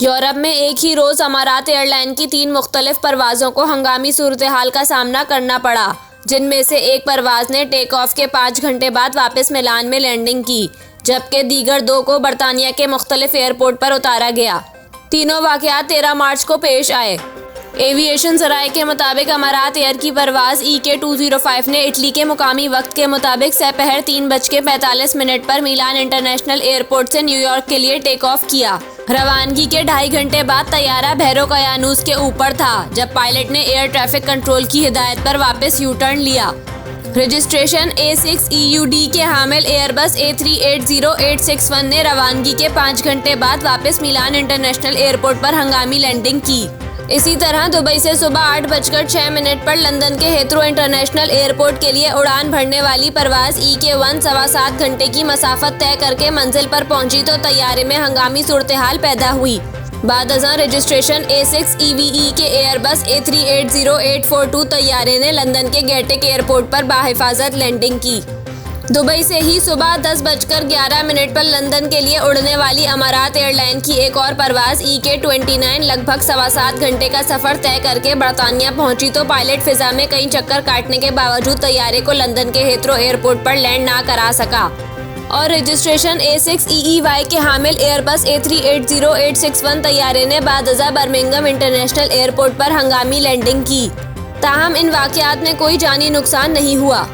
Europe में एक ही रोज अमारात एयरलाइन की 3 मुख्तलिफ परवाज़ों को हंगामी सूरत-ए-हाल का सामना करना पड़ा, जिनमें से एक परवाज़ ने टेक ऑफ के 5 घंटे बाद वापस मिलान में लैंडिंग की, जबकि दीगर 2 को बरतानिया के मुख्तलिफ एयरपोर्ट पर उतारा गया। तीनों वाक़यात 13 मार्च को पेश आए। एविएशन ज़राए के मुताबिक अमारात एयर की परवाज़ EK205 ने इटली के मुकामी वक्त के मुताबिक दोपहर 3:45 पर मिलान इंटरनेशनल एयरपोर्ट से न्यूयॉर्क के लिए टेक ऑफ किया। रवानगी के 2.5 घंटे बाद तैयारा बहरो कयानूस के ऊपर था, जब पायलट ने एयर ट्रैफिक कंट्रोल की हिदायत पर वापस यू टर्न लिया। रजिस्ट्रेशन A6EUD के हामिल एयरबस A380-861 ने रवानगी के 5 घंटे बाद वापस मिलान इंटरनेशनल एयरपोर्ट पर हंगामी लैंडिंग की। इसी तरह दुबई से सुबह 8:06 पर लंदन के हेथ्रो इंटरनेशनल एयरपोर्ट के लिए उड़ान भरने वाली परवाज़ EK1 7.25 घंटे की मसाफत तय करके मंजिल पर पहुंची तो तैयारे में हंगामी सूरत-ए-हाल पैदा हुई। बाद-अज़ां रजिस्ट्रेशन A6EVE के एयरबस A380-842 तैयारे ने लंदन के गेटविक एयरपोर्ट पर बाहिफाजत लैंडिंग की। दुबई से ही सुबह 10:11 पर लंदन के लिए उड़ने वाली अमारात एयरलाइन की एक और परवाज़ EK29 लगभग 7.25 घंटे का सफ़र तय करके बरतानिया पहुंची तो पायलट फिजा में कई चक्कर काटने के बावजूद तैयारे को लंदन के हेथ्रो एयरपोर्ट पर लैंड ना करा सका। और रजिस्ट्रेशन A6EEY के हामिल एयरबस A380-861 तैयारे ने बाद-अज़ां बर्मिंघम इंटरनेशनल एयरपोर्ट पर हंगामी लैंडिंग की। ताहम इन वाक़यात में कोई जानी नुकसान नहीं हुआ।